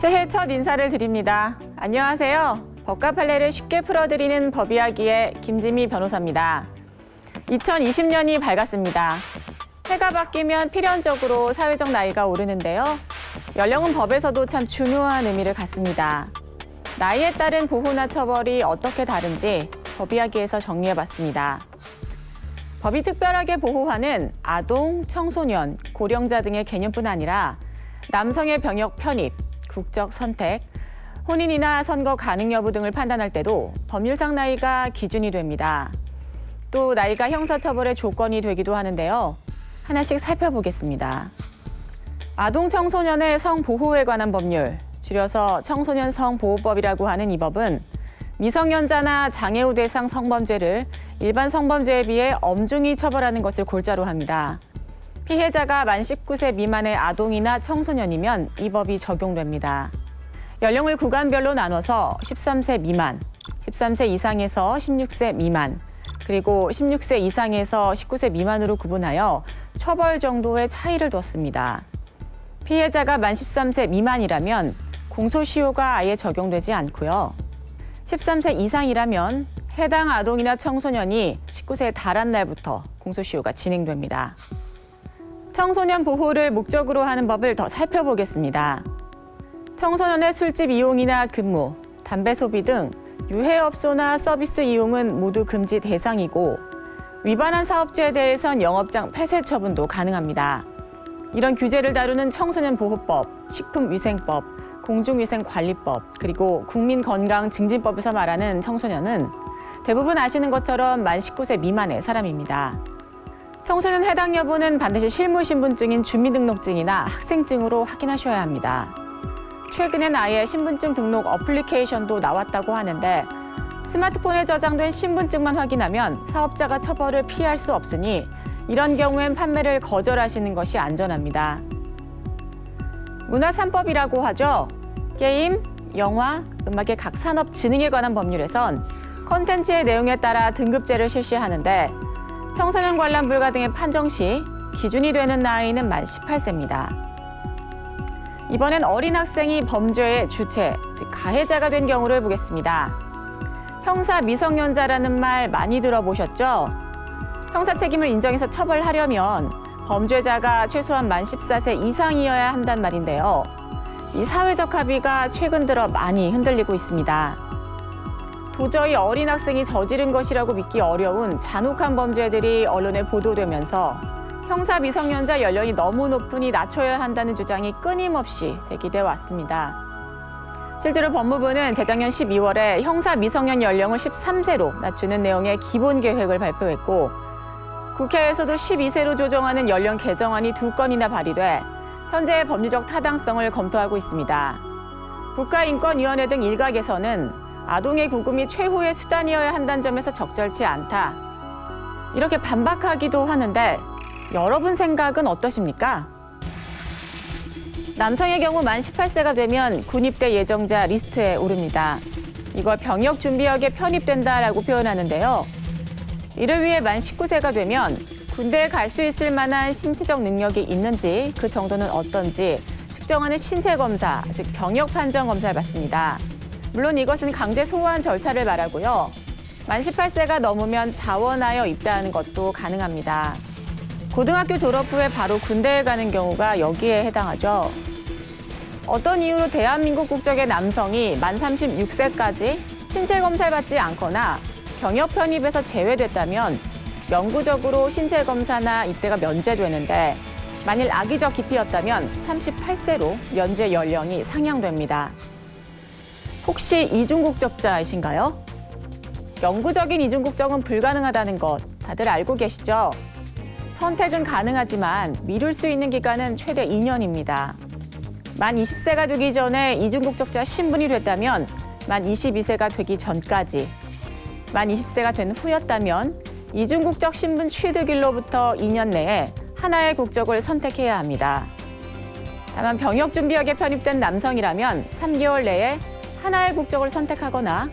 새해 첫 인사를 드립니다. 안녕하세요. 법과 판례를 쉽게 풀어드리는 법이야기의 김지미 변호사입니다. 2020년이 밝았습니다. 해가 바뀌면 필연적으로 사회적 나이가 오르는데요. 연령은 법에서도 참 중요한 의미를 갖습니다. 나이에 따른 보호나 처벌이 어떻게 다른지 법이야기에서 정리해봤습니다. 법이 특별하게 보호하는 아동, 청소년, 고령자 등의 개념뿐 아니라 남성의 병역 편입, 국적 선택, 혼인이나 선거 가능 여부 등을 판단할 때도 법률상 나이가 기준이 됩니다. 또 나이가 형사처벌의 조건이 되기도 하는데요. 하나씩 살펴보겠습니다. 아동 청소년의 성보호에 관한 법률, 줄여서 청소년 성보호법이라고 하는 이 법은 미성년자나 장애우 대상 성범죄를 일반 성범죄에 비해 엄중히 처벌하는 것을 골자로 합니다. 피해자가 만 19세 미만의 아동이나 청소년이면 이 법이 적용됩니다. 연령을 구간별로 나눠서 13세 미만, 13세 이상에서 16세 미만, 그리고 16세 이상에서 19세 미만으로 구분하여 처벌 정도의 차이를 뒀습니다. 피해자가 만 13세 미만이라면 공소시효가 아예 적용되지 않고요. 13세 이상이라면 해당 아동이나 청소년이 19세에 달한 날부터 공소시효가 진행됩니다. 청소년 보호를 목적으로 하는 법을 더 살펴보겠습니다. 청소년의 술집 이용이나 근무, 담배 소비 등 유해업소나 서비스 이용은 모두 금지 대상이고 위반한 사업주에 대해선 영업장 폐쇄 처분도 가능합니다. 이런 규제를 다루는 청소년보호법, 식품위생법, 공중위생관리법, 그리고 국민건강증진법에서 말하는 청소년은 대부분 아시는 것처럼 만 19세 미만의 사람입니다. 청소년 해당 여부는 반드시 실무신분증인 주민등록증이나 학생증으로 확인하셔야 합니다. 최근엔 아예 신분증 등록 어플리케이션도 나왔다고 하는데 스마트폰에 저장된 신분증만 확인하면 사업자가 처벌을 피할 수 없으니 이런 경우엔 판매를 거절하시는 것이 안전합니다. 문화 3법이라고 하죠. 게임, 영화, 음악의 각 산업 진흥에 관한 법률에선 콘텐츠의 내용에 따라 등급제를 실시하는데 청소년 관람 불가 등의 판정 시 기준이 되는 나이는 만 18세입니다. 이번엔 어린 학생이 범죄의 주체, 즉 가해자가 된 경우를 보겠습니다. 형사 미성년자라는 말 많이 들어보셨죠? 형사 책임을 인정해서 처벌하려면 범죄자가 최소한 만 14세 이상이어야 한단 말인데요. 이 사회적 합의가 최근 들어 많이 흔들리고 있습니다. 도저히 어린 학생이 저지른 것이라고 믿기 어려운 잔혹한 범죄들이 언론에 보도되면서 형사 미성년자 연령이 너무 높으니 낮춰야 한다는 주장이 끊임없이 제기돼 왔습니다. 실제로 법무부는 재작년 12월에 형사 미성년 연령을 13세로 낮추는 내용의 기본 계획을 발표했고 국회에서도 12세로 조정하는 연령 개정안이 2건이나 발의돼 현재 법리적 타당성을 검토하고 있습니다. 국가인권위원회 등 일각에서는 아동의 구금이 최후의 수단이어야 한다는 점에서 적절치 않다. 이렇게 반박하기도 하는데 여러분 생각은 어떠십니까? 남성의 경우 만 18세가 되면 군입대 예정자 리스트에 오릅니다. 이걸 병역 준비역에 편입된다라고 표현하는데요. 이를 위해 만 19세가 되면 군대에 갈 수 있을 만한 신체적 능력이 있는지 그 정도는 어떤지 측정하는 신체 검사, 즉 병역 판정 검사를 받습니다. 물론 이것은 강제 소환 절차를 말하고요. 만 18세가 넘으면 자원하여 입대하는 것도 가능합니다. 고등학교 졸업 후에 바로 군대에 가는 경우가 여기에 해당하죠. 어떤 이유로 대한민국 국적의 남성이 만 36세까지 신체 검사를 받지 않거나 병역 편입에서 제외됐다면 영구적으로 신체 검사나 입대가 면제되는데 만일 악의적 기피였다면 38세로 면제 연령이 상향됩니다. 혹시 이중국적자이신가요? 영구적인 이중국적은 불가능하다는 것 다들 알고 계시죠? 선택은 가능하지만 미룰 수 있는 기간은 최대 2년입니다. 만 20세가 되기 전에 이중국적자 신분이 됐다면 만 22세가 되기 전까지, 만 20세가 된 후였다면 이중국적 신분 취득일로부터 2년 내에 하나의 국적을 선택해야 합니다. 다만 병역준비역에 편입된 남성이라면 3개월 내에 하나의 국적을 선택하거나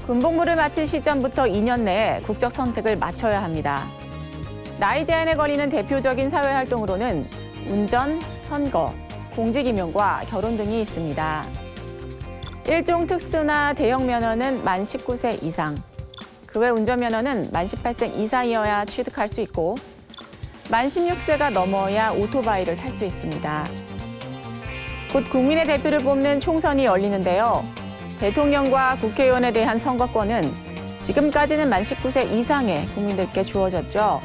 군복무를 마칠 시점부터 2년 내에 국적 선택을 마쳐야 합니다. 나이 제한에 걸리는 대표적인 사회활동으로는 운전, 선거, 공직임용과 결혼 등이 있습니다. 일종 특수나 대형 면허는 만 19세 이상, 그 외 운전면허는 만 18세 이상이어야 취득할 수 있고 만 16세가 넘어야 오토바이를 탈 수 있습니다. 곧 국민의 대표를 뽑는 총선이 열리는데요. 대통령과 국회의원에 대한 선거권은 지금까지는 만 19세 이상의 국민들께 주어졌죠.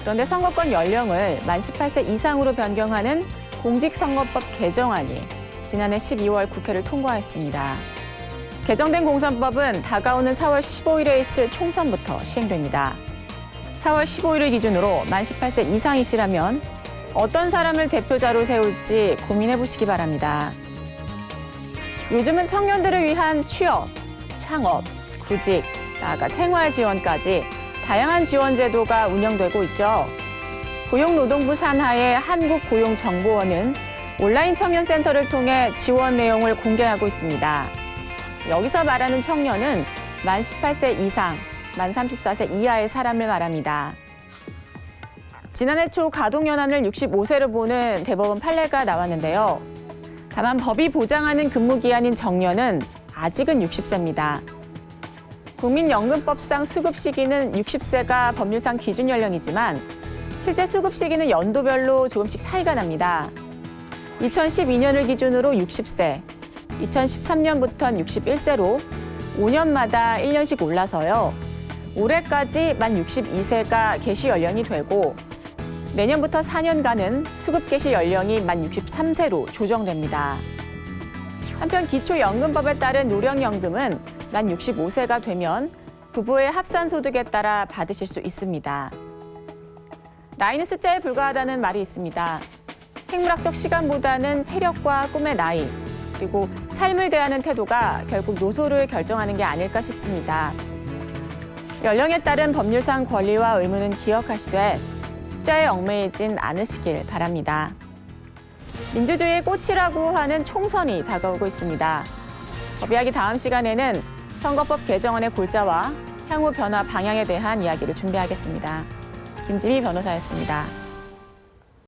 그런데 선거권 연령을 만 18세 이상으로 변경하는 공직선거법 개정안이 지난해 12월 국회를 통과했습니다. 개정된 공선법은 다가오는 4월 15일에 있을 총선부터 시행됩니다. 4월 15일을 기준으로 만 18세 이상이시라면 어떤 사람을 대표자로 세울지 고민해 보시기 바랍니다. 요즘은 청년들을 위한 취업, 창업, 구직, 나아가 생활 지원까지 다양한 지원 제도가 운영되고 있죠. 고용노동부 산하의 한국고용정보원은 온라인 청년센터를 통해 지원 내용을 공개하고 있습니다. 여기서 말하는 청년은 만 18세 이상, 만 34세 이하의 사람을 말합니다. 지난해 초 가동연한을 65세로 보는 대법원 판례가 나왔는데요. 다만 법이 보장하는 근무기한인 정년은 아직은 60세입니다. 국민연금법상 수급 시기는 60세가 법률상 기준 연령이지만 실제 수급 시기는 연도별로 조금씩 차이가 납니다. 2012년을 기준으로 60세, 2013년부터는 61세로 5년마다 1년씩 올라서요. 올해까지 만 62세가 개시 연령이 되고 내년부터 4년간은 수급 개시 연령이 만 63세로 조정됩니다. 한편 기초연금법에 따른 노령연금은 만 65세가 되면 부부의 합산소득에 따라 받으실 수 있습니다. 나이는 숫자에 불과하다는 말이 있습니다. 생물학적 시간보다는 체력과 꿈의 나이, 그리고 삶을 대하는 태도가 결국 노소를 결정하는 게 아닐까 싶습니다. 연령에 따른 법률상 권리와 의무는 기억하시되 숫자에 얽매이진 않으시길 바랍니다. 민주주의의 꽃이라고 하는 총선이 다가오고 있습니다. 법이야기 다음 시간에는 선거법 개정안의 골자와 향후 변화 방향에 대한 이야기를 준비하겠습니다. 김지미 변호사였습니다.